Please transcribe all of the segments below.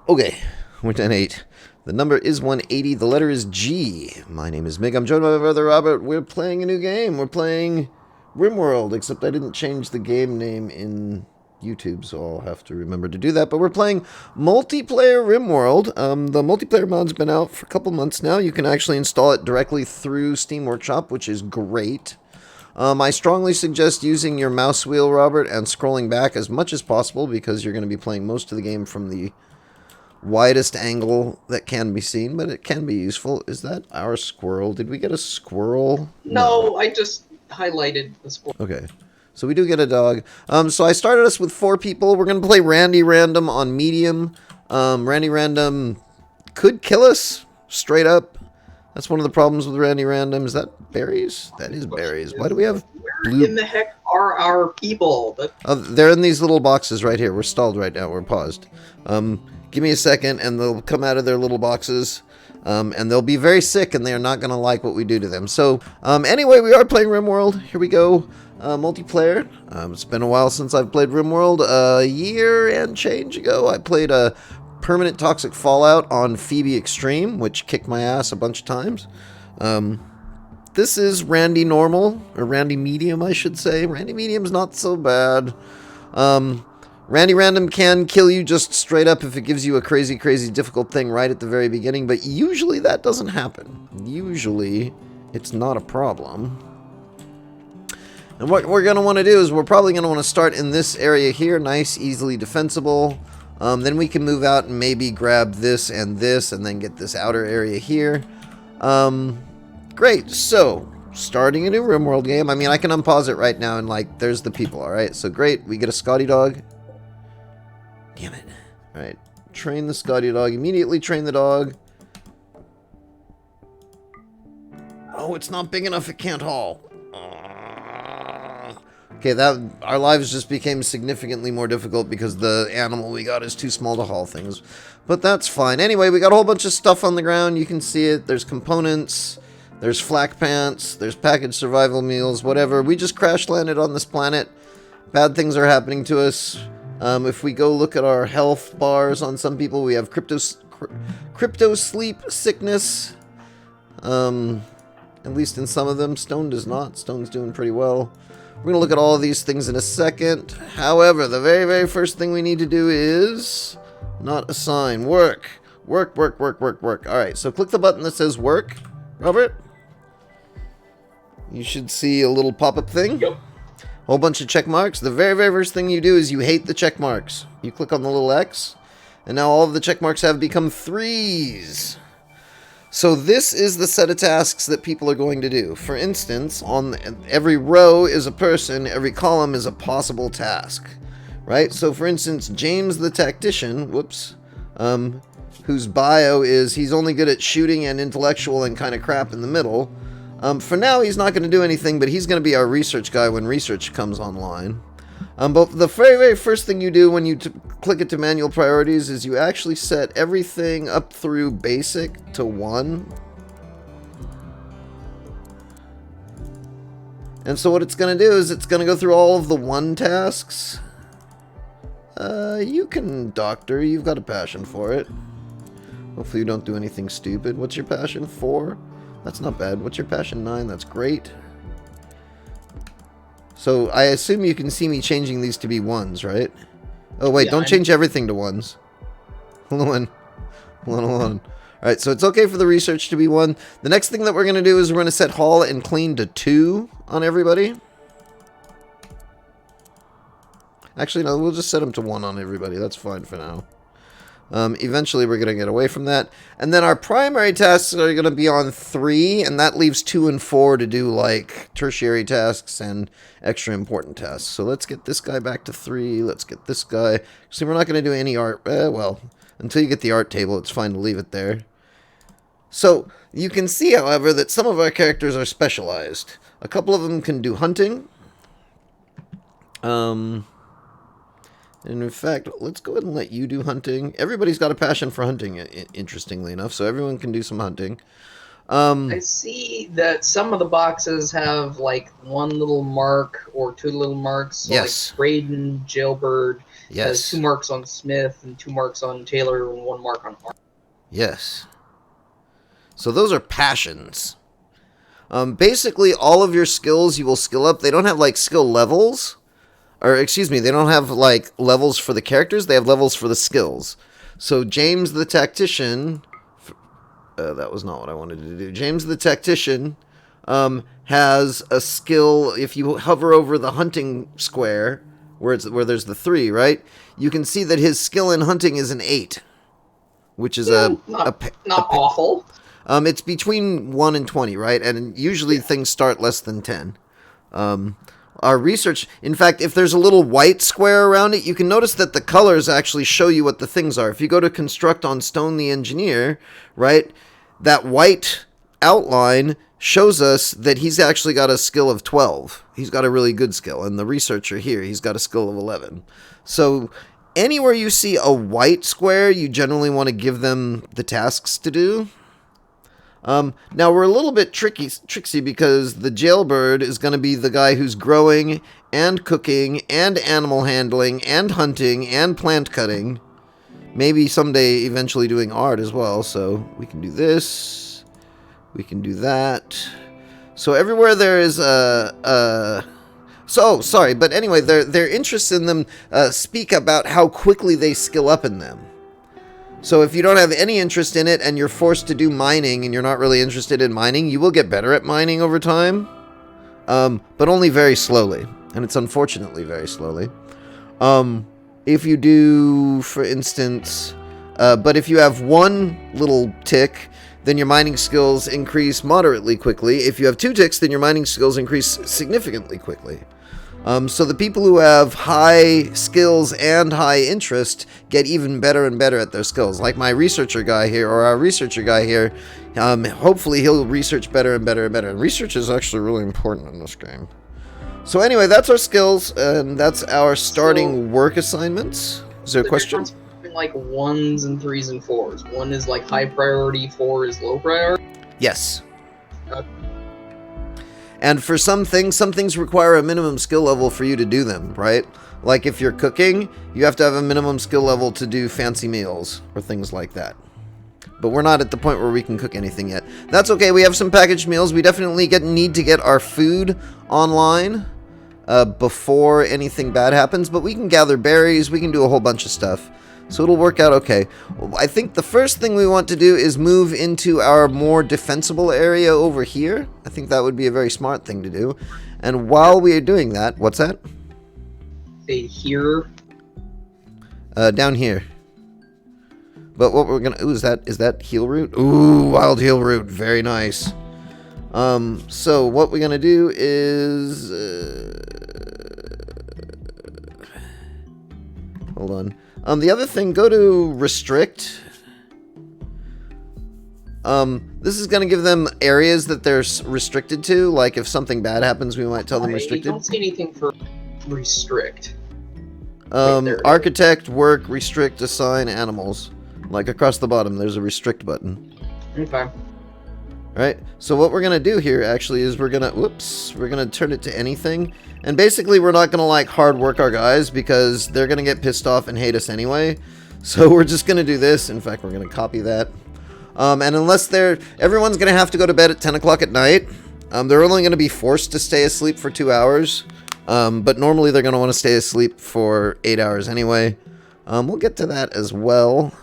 Okay, we're 10-8. The number is 180. The letter is G. My name is Mig. I'm joined by my brother Robert. We're playing a new game. We're playing RimWorld, except I didn't change the game name in YouTube, so I'll have to remember to do that. But we're playing multiplayer RimWorld. The multiplayer mod's been out for a couple months now. You can actually install it directly through Steam Workshop, which is great. I strongly suggest using your mouse wheel, Robert, and scrolling back as much as possible because you're going to be playing most of the game from the widest angle that can be seen, but it can be useful. Is that our squirrel? Did we get a squirrel? No, I just highlighted the squirrel. Okay. So we do get a dog. So I started us with 4 people. We're going to play Randy Random on medium. Randy Random could kill us straight up. That's one of the problems with Randy Random. Is that berries? That is berries. Why do we have blue? Where in the heck are our people? They're in these little boxes right here. We're stalled right now. We're paused. Give me a second, and they'll come out of their little boxes, and they'll be very sick, and they are not going to like what we do to them. So, anyway, we are playing RimWorld. Here we go. Multiplayer. It's been a while since I've played RimWorld. A year and change ago, I played a permanent toxic fallout on Phoebe Extreme, which kicked my ass a bunch of times. This is Randy Normal, or Randy Medium, I should say. Randy Medium's not so bad. Randy Random can kill you just straight up if it gives you a crazy, crazy difficult thing right at the very beginning, but usually that doesn't happen. Usually, it's not a problem. And what we're going to want to do is we're probably going to want to start in this area here, nice, easily defensible. Then we can move out and maybe grab this, and then get this outer area here. Great, so starting a new RimWorld game. I mean, I can unpause it right now and, like, there's the people, alright? So great, we get a Scotty dog. Damn it. Alright, train the Scotty dog. Immediately train the dog. Oh, it's not big enough, it can't haul. Okay, our lives just became significantly more difficult because the animal we got is too small to haul things. But that's fine. Anyway, we got a whole bunch of stuff on the ground. You can see it. There's components. There's flak pants. There's packaged survival meals, whatever. We just crash landed on this planet. Bad things are happening to us. If we go look at our health bars on some people, we have crypto sleep sickness. At least in some of them. Stone does not. Stone's doing pretty well. We're going to look at all of these things in a second. However, the very, very first thing we need to do is not assign. Work. Work, work, work, work, work. Alright, so click the button that says work. Robert? You should see a little pop-up thing. Yep. Whole bunch of check marks. The very, very first thing you do is you hate the check marks. You click on the little X, and now all of the check marks have become 3s. So this is the set of tasks that people are going to do. For instance, on every row is a person, every column is a possible task, right? So for instance, James the tactician, whose bio is he's only good at shooting and intellectual and kind of crap in the middle. For now, he's not going to do anything, but he's going to be our research guy when research comes online. But the very, very first thing you do when you click it to manual priorities is you actually set everything up through basic to 1. And so what it's going to do is it's going to go through all of the 1 tasks. You can doctor. You've got a passion for it. Hopefully you don't do anything stupid. What's your passion 4? That's not bad. What's your passion 9? That's great. So I assume you can see me changing these to be 1s, right? Oh wait, yeah, don't change everything to 1s. Hold on. Hold on. Alright, so it's okay for the research to be 1. The next thing that we're going to do is we're going to set haul and clean to 2 on everybody. Actually, no, we'll just set them to 1 on everybody. That's fine for now. Eventually, we're going to get away from that. And then our primary tasks are going to be on 3, and that leaves 2 and 4 to do, like, tertiary tasks and extra important tasks. So let's get this guy back to 3. Let's get this guy. See, we're not going to do any art. Well, until you get the art table, it's fine to leave it there. So you can see, however, that some of our characters are specialized. A couple of them can do hunting. And in fact, let's go ahead and let you do hunting. Everybody's got a passion for hunting, interestingly enough, so everyone can do some hunting. I see that some of the boxes have like 1 little mark or 2 little marks. So yes. Like Braden, Jailbird, Has Yes. 2 marks on Smith and 2 marks on Taylor and 1 mark on Arm. Yes. So those are passions. Basically, all of your skills you will skill up. They don't have like skill levels. Or, excuse me, they don't have like levels for the characters. They have levels for the skills. So James the Tactician... that was not what I wanted to do. James the Tactician has a skill. If you hover over the hunting square, where there's the 3, right? You can see that his skill in hunting is an 8, which is not awful. It's between 1 and 20, right? And usually things start less than 10. Our research, in fact, if there's a little white square around it, you can notice that the colors actually show you what the things are. If you go to construct on Stone the Engineer, right, that white outline shows us that he's actually got a skill of 12. He's got a really good skill. And the researcher here, he's got a skill of 11. So anywhere you see a white square, you generally want to give them the tasks to do. Now we're a little bit tricksy because the jailbird is going to be the guy who's growing and cooking and animal handling and hunting and plant cutting. Maybe someday eventually doing art as well. So we can do this. We can do that. So everywhere there is So, sorry, but anyway, their interests in them speak about how quickly they skill up in them. So if you don't have any interest in it and you're forced to do mining and you're not really interested in mining, you will get better at mining over time, but only very slowly. And it's unfortunately very slowly. If you do, for instance, but if you have one little tick, then your mining skills increase moderately quickly. If you have 2 ticks, then your mining skills increase significantly quickly. So the people who have high skills and high interest get even better and better at their skills. Like my researcher guy here, or our researcher guy here, hopefully he'll research better and better and better. And research is actually really important in this game. So anyway, that's our skills, and that's our starting work assignments. Is there a question? Like 1s and 3s and 4s. 1 is like high priority, 4 is low priority? Yes. And for some things require a minimum skill level for you to do them, right? Like if you're cooking, you have to have a minimum skill level to do fancy meals or things like that. But we're not at the point where we can cook anything yet. That's okay, we have some packaged meals. We definitely need to get our food online before anything bad happens. But we can gather berries, we can do a whole bunch of stuff. So it'll work out okay. I think the first thing we want to do is move into our more defensible area over here. I think that would be a very smart thing to do. And while we are doing that, what's that? Say here. Down here. But what we're gonna, ooh, is that heal root? Ooh, wild heal root, very nice. So what we're gonna do is, hold on. The other thing, go to restrict. This is going to give them areas that they're restricted to. Like if something bad happens, we might tell them restricted. I don't see anything for restrict. Architect, work, restrict, assign, animals. Like across the bottom, there's a restrict button. Okay. Right? So what we're going to do here actually is we're going to turn it to anything. And basically we're not going to like hard work our guys because they're going to get pissed off and hate us anyway. So we're just going to do this. In fact, we're going to copy that. And unless everyone's going to have to go to bed at 10 o'clock at night. They're only going to be forced to stay asleep for 2 hours. But normally they're going to want to stay asleep for 8 hours anyway. We'll get to that as well.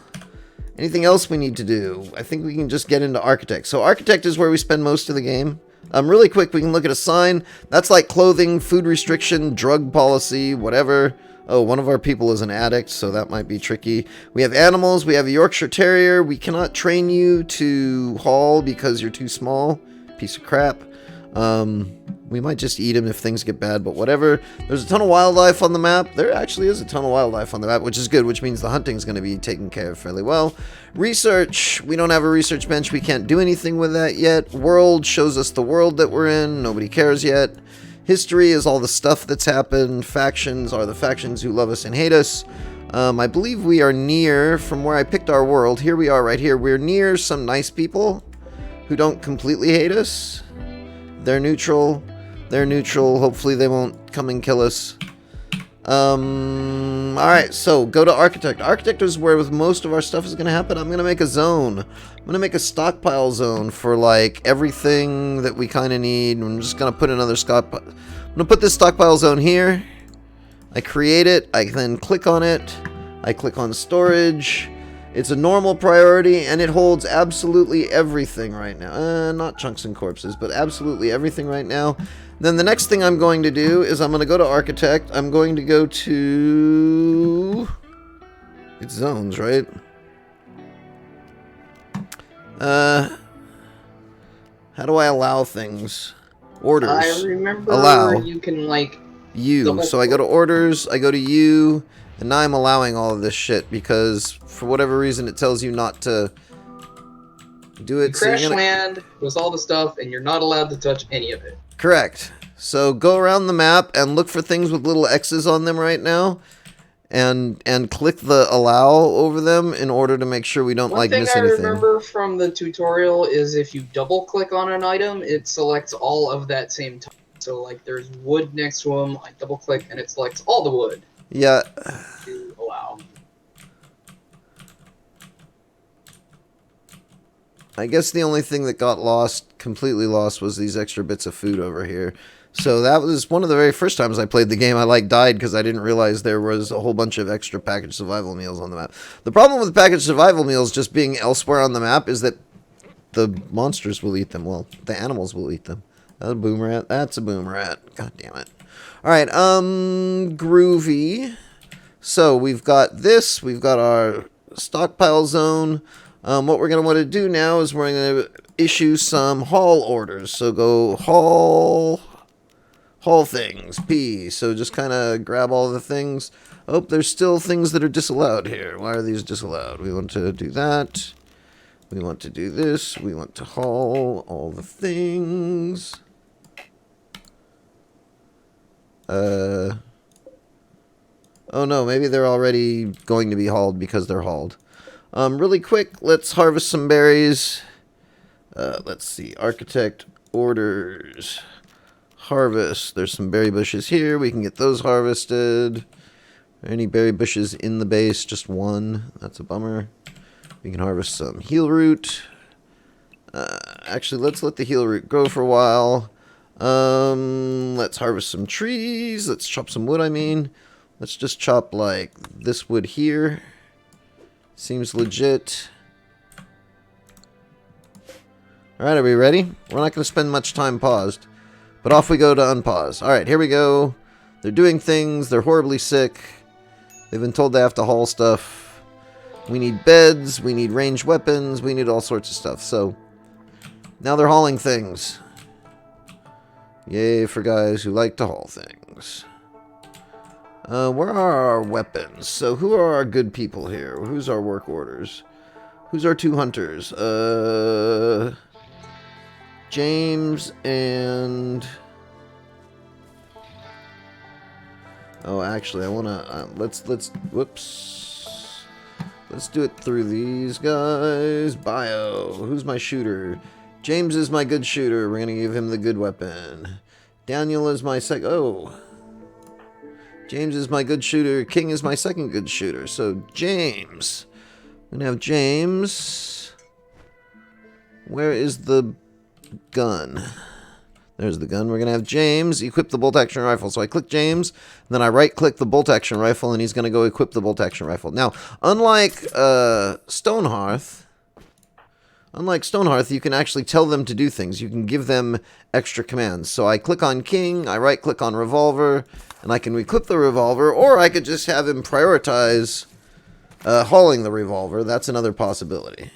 Anything else we need to do? I think we can just get into Architect. So Architect is where we spend most of the game. Really quick, we can look at Assign. That's like clothing, food restriction, drug policy, whatever. Oh, one of our people is an addict, so that might be tricky. We have animals. We have a Yorkshire Terrier. We cannot train you to haul because you're too small. Piece of crap. We might just eat him if things get bad, but whatever. There's a ton of wildlife on the map. There actually is a ton of wildlife on the map, which is good, which means the hunting's going to be taken care of fairly well. Research. We don't have a research bench. We can't do anything with that yet. World shows us the world that we're in. Nobody cares yet. History is all the stuff that's happened. Factions are the factions who love us and hate us. I believe we are near, from where I picked our world, here we are right here. We're near some nice people who don't completely hate us. They're neutral. They're neutral. Hopefully they won't come and kill us. Alright, so go to Architect. Architect is where most of our stuff is going to happen. I'm going to make a zone. I'm going to make a stockpile zone for, like, everything that we kind of need. I'm just going to put another stockpile. I'm going to put this stockpile zone here. I create it. I then click on it. I click on storage. It's a normal priority, and it holds absolutely everything right now. Not chunks and corpses, but absolutely everything right now. Then the next thing I'm going to do is I'm going to go to Architect. I'm going to go to... It's zones, right? How do I allow things? Orders. I remember allow. you can, like... You. So I go to Orders, I go to You, and now I'm allowing all of this shit because for whatever reason it tells you not to do it. Crashland was all the stuff, and you're not allowed to touch any of it. Correct. So go around the map and look for things with little X's on them right now, and click the allow over them in order to make sure we don't miss anything. One thing I remember from the tutorial is if you double click on an item, it selects all of that same type. So like there's wood next to them, I double click and it selects all the wood. Yeah. To allow. I guess the only thing that got lost, completely lost, was these extra bits of food over here. So that was one of the very first times I played the game. I died because I didn't realize there was a whole bunch of extra packaged survival meals on the map. The problem with packaged survival meals just being elsewhere on the map is that the monsters will eat them. Well, the animals will eat them. That's a boom rat. That's a boom rat. God damn it. Alright, groovy. So we've got this. We've got our stockpile zone. What we're going to want to do now is we're going to issue some haul orders. So go haul things, P. So just kind of grab all the things. Oh, there's still things that are disallowed here. Why are these disallowed? We want to do that. We want to do this. We want to haul all the things. Oh no, maybe they're already going to be hauled because they're hauled. Really quick, let's harvest some berries. Let's see, Architect, orders, harvest. There's some berry bushes here. We can get those harvested. Are any berry bushes in the base? Just one. That's a bummer. We can harvest some heal root. Actually, let's let the heal root grow for a while. Let's harvest some trees. Let's chop some wood, I mean. Let's just chop, like, this wood here. Seems legit. Alright, are we ready? We're not going to spend much time paused. But off we go to unpause. Alright, here we go. They're doing things. They're horribly sick. They've been told they have to haul stuff. We need beds. We need ranged weapons. We need all sorts of stuff. So, now they're hauling things. Yay for guys who like to haul things. Where are our weapons? So who are our good people here? Who's our work orders? Who's our two hunters? James and... Oh, actually, I want to... let's... Whoops. Let's do it through these guys. Bio. Who's my shooter? James is my good shooter. We're going to give him the good weapon. Daniel is my Oh. James is my good shooter. King is my second good shooter. So, James. I'm going to have James. Where is the gun? There's the gun. We're going to have James equip the bolt-action rifle. So I click James, and then I right-click the bolt-action rifle, and he's going to go equip the bolt-action rifle. Now, unlike Stonehearth, you can actually tell them to do things. You can give them extra commands. So I click on King, I right-click on Revolver, and I can equip the Revolver, or I could just have him prioritize hauling the Revolver. That's another possibility.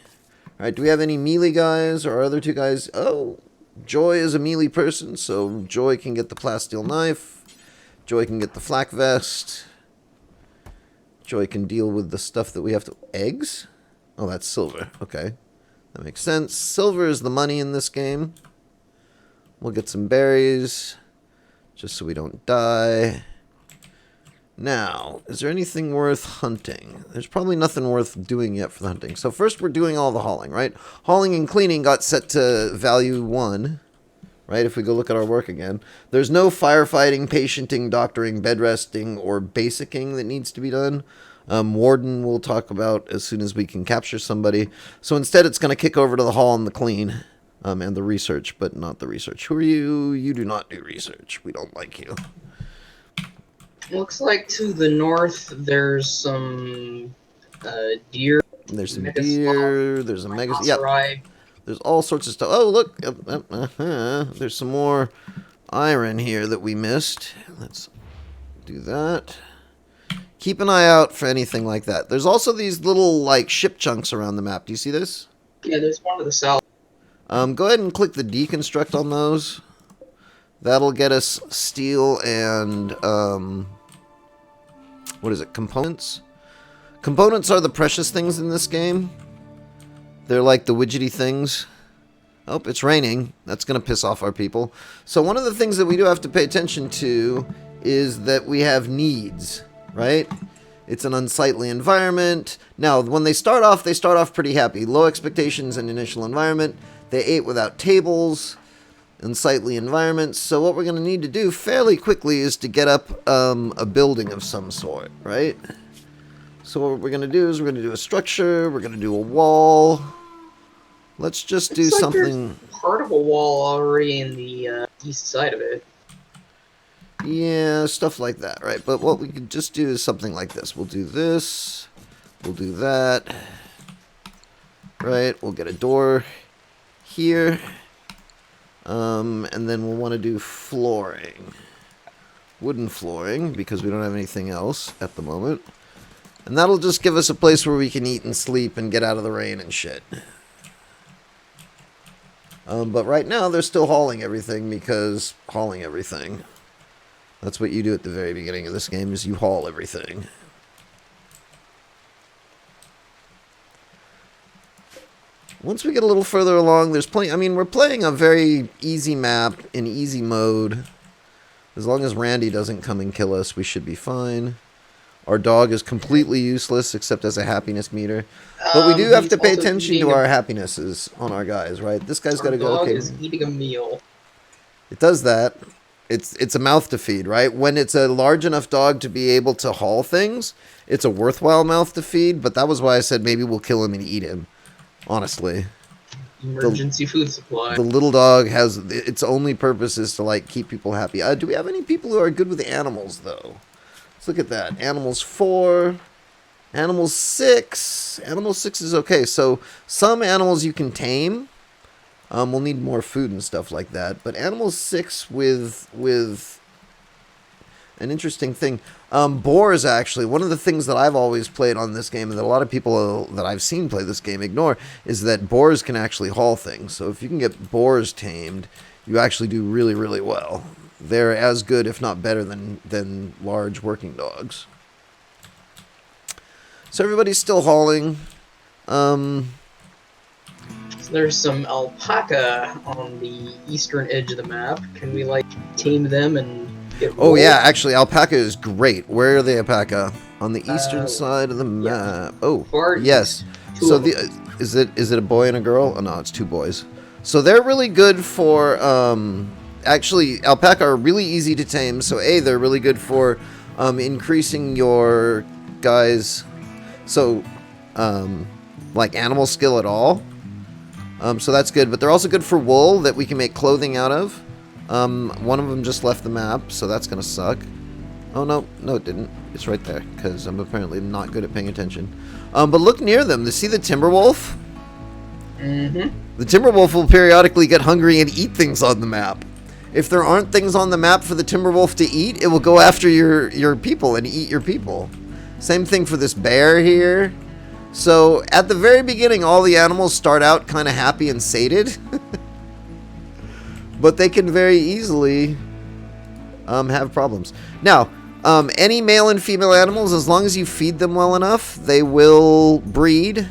All right, do we have any melee guys, or other two guys? Oh, Joy is a melee person, so Joy can get the plasteel knife. Joy can get the flak vest. Joy can deal with the stuff that we have to... Eggs? Oh, that's silver. Okay. That makes sense. Silver is the money in this game. We'll get some berries, just so we don't die. Now, is there anything worth hunting? There's probably nothing worth doing yet for the hunting. So first we're doing all the hauling, right? Hauling and cleaning got set to value 1, right? If we go look at our work again, there's no firefighting, patienting, doctoring, bed resting, or basicing that needs to be done. Warden we'll talk about as soon as we can capture somebody. So instead it's going to kick over to the hall and the clean. And the research, but not the research. Who are you? You do not do research. We don't like you. Looks like to the north there's some deer. There's some deer. There's a mega. Yep. There's all sorts of stuff. Oh, look. There's some more iron here that we missed. Let's do that. Keep an eye out for anything like that. There's also these little, like, ship chunks around the map. Do you see this? Yeah, there's one to the south. Go ahead and click the deconstruct on those. That'll get us steel and, what is it, components? Components are the precious things in this game. They're like the widgety things. Oh, it's raining. That's going to piss off our people. So one of the things that we do have to pay attention to is that we have needs, right? It's an unsightly environment. Now, when they start off pretty happy. Low expectations and initial environment. They ate without tables, unsightly environments. So what we're going to need to do fairly quickly is to get up a building of some sort, right? So what we're going to do is we're going to do a structure. We're going to do a wall. Let's just do something. There's part of a wall already in the east side of it. Yeah, stuff like that, right? But what we could just do is something like this. We'll do this. We'll do that. Right? We'll get a door here, and then we'll want to do flooring, wooden flooring, because we don't have anything else at the moment, and that'll just give us a place where we can eat and sleep and get out of the rain and shit. But right now they're still hauling everything, because hauling everything, that's what you do at the very beginning of this game, is you haul everything. Once we get a little further along, there's plenty. I mean, we're playing a very easy map in easy mode. As long as Randy doesn't come and kill us, we should be fine. Our dog is completely useless, except as a happiness meter. But we do have to pay attention to our happinesses on our guys, right? This guy's got to go. Our dog is eating a meal. It does that. It's a mouth to feed, right? When it's a large enough dog to be able to haul things, it's a worthwhile mouth to feed. But that was why I said maybe we'll kill him and eat him. Honestly, emergency food supply. The little dog has its only purpose is to like keep people happy. Do we have any people who are good with animals though? Let's look at that. Animals 4, animals 6. Animal 6 is okay. So some animals you can tame. We'll need more food and stuff like that. But animal 6 with an interesting thing. Boars, actually, one of the things that I've always played on this game and that a lot of people that I've seen play this game ignore is that boars can actually haul things. So if you can get boars tamed, you actually do really, really well. They're as good, if not better, than large working dogs. So everybody's still hauling. So there's some alpaca on the eastern edge of the map. Can we, like, tame them and... Oh yeah, actually, alpaca is great. Where are the alpaca? On the eastern side of the map. Yeah. Oh, yes. So is it a boy and a girl? Oh no, it's 2 boys. So they're really good for. Actually, alpaca are really easy to tame. So they're really good for increasing your guys. So like animal skill at all. So that's good. But they're also good for wool that we can make clothing out of. One of them just left the map, so that's gonna suck. Oh no, it didn't. It's right there, because I'm apparently not good at paying attention. But look near them. To see the timber wolf? Mm-hmm. The timber wolf will periodically get hungry and eat things on the map. If there aren't things on the map for the timber wolf to eat, it will go after your people and eat your people. Same thing for this bear here. So at the very beginning, all the animals start out kind of happy and sated. But they can very easily have problems. Now, any male and female animals, as long as you feed them well enough, they will breed.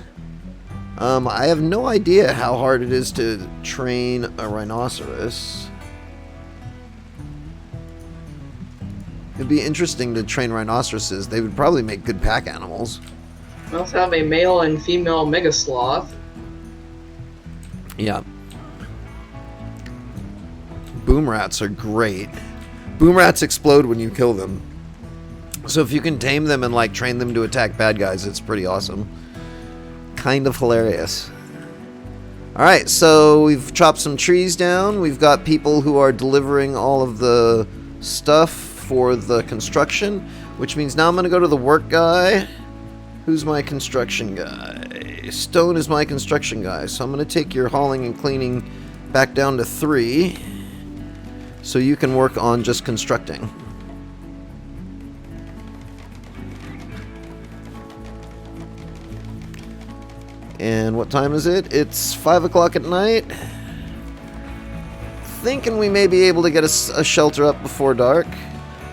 I have no idea how hard it is to train a rhinoceros. It'd be interesting to train rhinoceroses. They would probably make good pack animals. We also have a male and female mega sloth. Yeah. boom rats are great. Boom rats explode when you kill them. So if you can tame them and like train them to attack bad guys, it's pretty awesome. Kind of hilarious. Alright, so we've chopped some trees down. We've got people who are delivering all of the stuff for the construction, which means now I'm going to go to the work guy. Who's my construction guy? Stone is my construction guy, so I'm going to take your hauling and cleaning back down to 3 so you can work on just constructing. And what time is it? It's 5 o'clock at night. Thinking we may be able to get a shelter up before dark.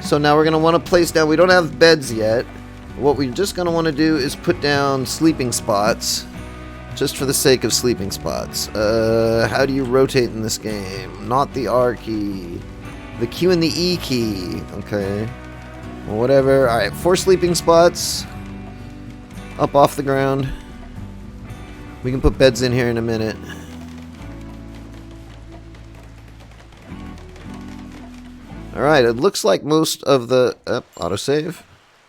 So now we're going to want to place down, we don't have beds yet. What we're just going to want to do is put down sleeping spots. Just for the sake of sleeping spots. How do you rotate in this game? Not the R key. The Q and the E key. Okay. Well, whatever. Alright, 4 sleeping spots. Up off the ground. We can put beds in here in a minute. Alright, it looks like most of the... autosave.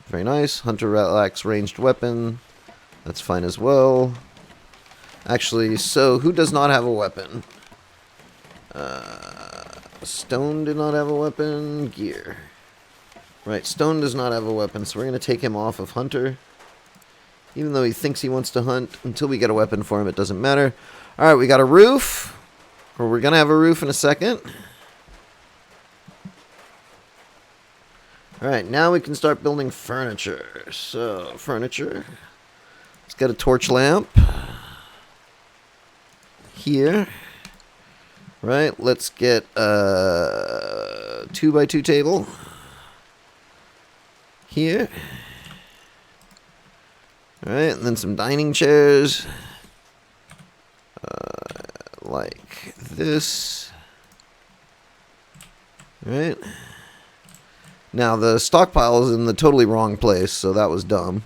Very nice. Hunter Relax ranged weapon. That's fine as well. Actually, so who does not have a weapon? Stone did not have a weapon. Gear. Right, Stone does not have a weapon, so we're going to take him off of Hunter. Even though he thinks he wants to hunt, until we get a weapon for him, it doesn't matter. Alright, we got a roof. Or we're going to have a roof in a second. Alright, now we can start building furniture. So, furniture. Let's get a torch lamp. Here. Right, let's get a 2x2 table. Here. Alright, and then some dining chairs. Like this. Alright. Now, the stockpile is in the totally wrong place, so that was dumb.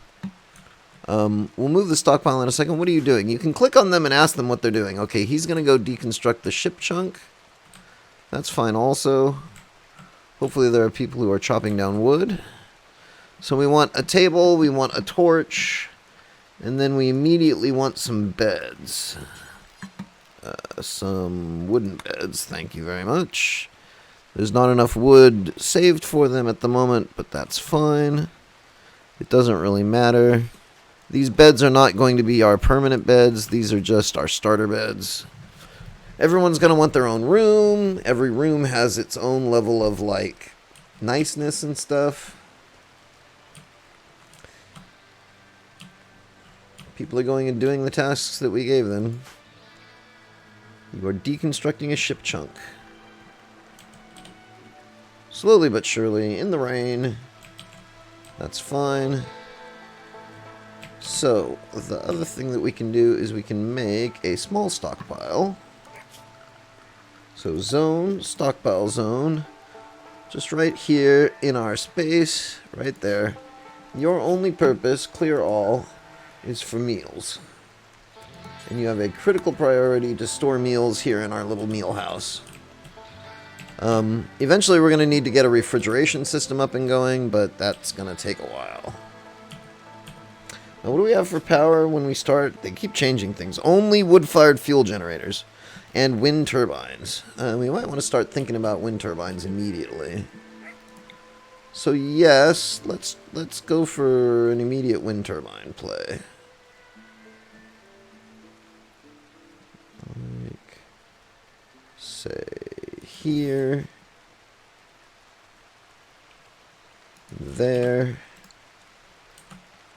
We'll move the stockpile in a second. What are you doing? You can click on them and ask them what they're doing. Okay, he's going to go deconstruct the ship chunk. That's fine also. Hopefully there are people who are chopping down wood. So we want a table, we want a torch, and then we immediately want some beds. Some wooden beds, thank you very much. There's not enough wood saved for them at the moment, but that's fine. It doesn't really matter. These beds are not going to be our permanent beds. These are just our starter beds. Everyone's going to want their own room. Every room has its own level of, like, niceness and stuff. People are going and doing the tasks that we gave them. You are deconstructing a ship chunk. Slowly but surely, in the rain. That's fine. So, the other thing that we can do is we can make a small stockpile. So, zone, stockpile zone. Just right here in our space, right there. Your only purpose, clear all, is for meals. And you have a critical priority to store meals here in our little meal house. Eventually we're going to need to get a refrigeration system up and going, but that's going to take a while. Now what do we have for power when we start? They keep changing things. Only wood-fired fuel generators and wind turbines. We might want to start thinking about wind turbines immediately. So yes, let's go for an immediate wind turbine play. Like, say here, there,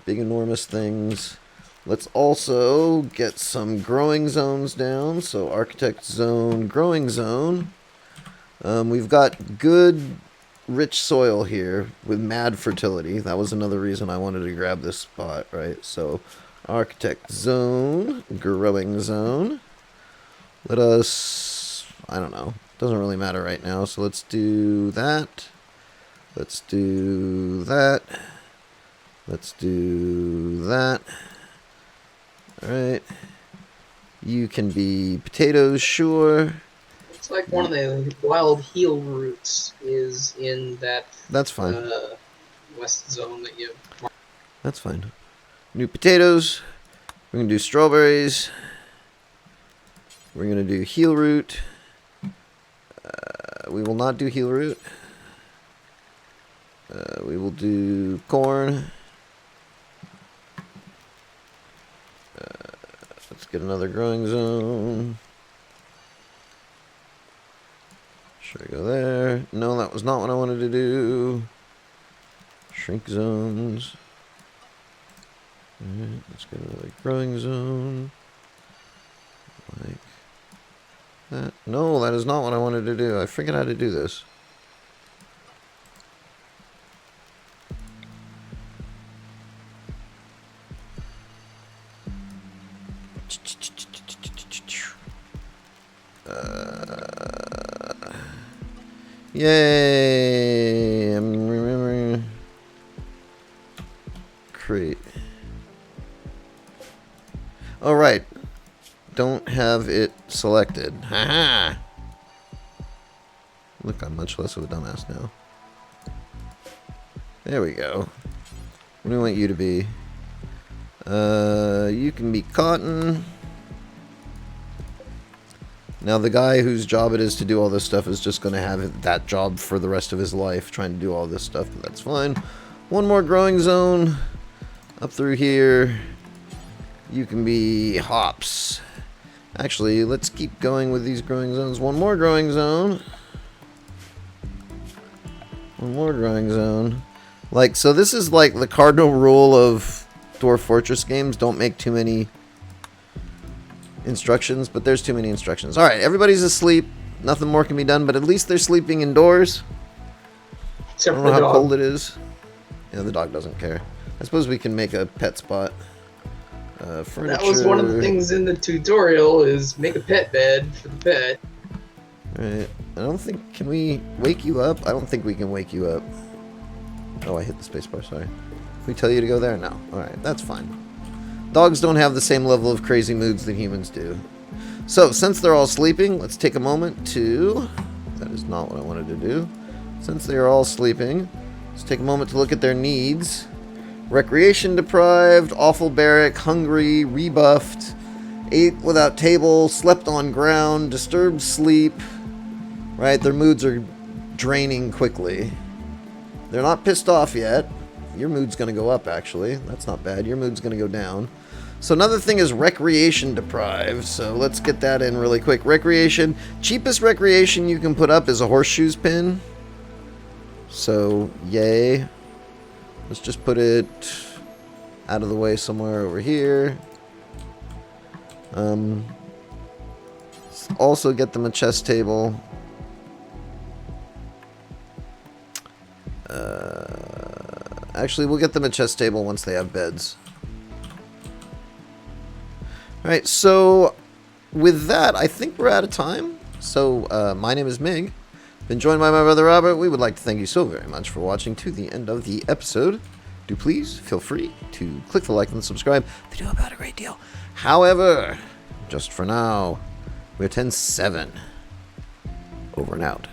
big enormous things. Let's also get some growing zones down. So architect zone, growing zone. We've got good rich soil here with mad fertility. That was another reason I wanted to grab this spot, right? So architect zone, growing zone. Let us, I don't know, doesn't really matter right now. So let's do that. Let's do that. Let's do that. Alright. You can be potatoes, sure. It's like one of the wild heal routes is in that That's fine. west zone that you. That's fine. New potatoes. We're going to do strawberries. We're going to do heal root. We will not do heal root. We will do corn. Let's get another growing zone. Should I go there? No, that was not what I wanted to do. Shrink zones. Alright, let's get another growing zone. Like that. No, that is not what I wanted to do. I figured out how to do this. Yay! I'm remembering. Create. Oh, right. Don't have it selected. Haha! Look, I'm much less of a dumbass now. There we go. What do we want you to be? You can be cotton. Now, the guy whose job it is to do all this stuff is just going to have that job for the rest of his life, trying to do all this stuff, but that's fine. One more growing zone. Up through here. You can be hops. Actually, let's keep going with these growing zones. One more growing zone. One more growing zone. Like, so this is like the cardinal rule of Dwarf Fortress games. Don't make too many instructions, but there's too many instructions. Alright, everybody's asleep. Nothing more can be done, but at least they're sleeping indoors. Except I don't for know the how dog. cold it is. Yeah, the dog doesn't care. I suppose we can make a pet spot. Furniture. That was one of the things in the tutorial, is make a pet bed for the pet. Alright, I don't think, can we wake you up? I don't think we can wake you up. Oh, I hit the spacebar, sorry. Can we tell you to go there? No. Alright, that's fine. Dogs don't have the same level of crazy moods that humans do. So, since they're all sleeping, let's take a moment to... That is not what I wanted to do. Since they are all sleeping, let's take a moment to look at their needs. Recreation deprived, awful barrack, hungry, rebuffed, ate without table, slept on ground, disturbed sleep. Right, their moods are draining quickly. They're not pissed off yet. Your mood's going to go up, actually. That's not bad. Your mood's going to go down. So another thing is recreation deprived. So let's get that in really quick. Recreation. Cheapest recreation you can put up is a horseshoes pin. So, yay. Let's just put it out of the way somewhere over here. Let's also get them a chess table. Actually, we'll get them a chess table once they have beds. Alright, so with that, I think we're out of time. So, my name is Mig. Been joined by my brother Robert. We would like to thank you so very much for watching to the end of the episode. Do please feel free to click the like and subscribe. They do help out a great deal. However, just for now, we're 10-7. Over and out.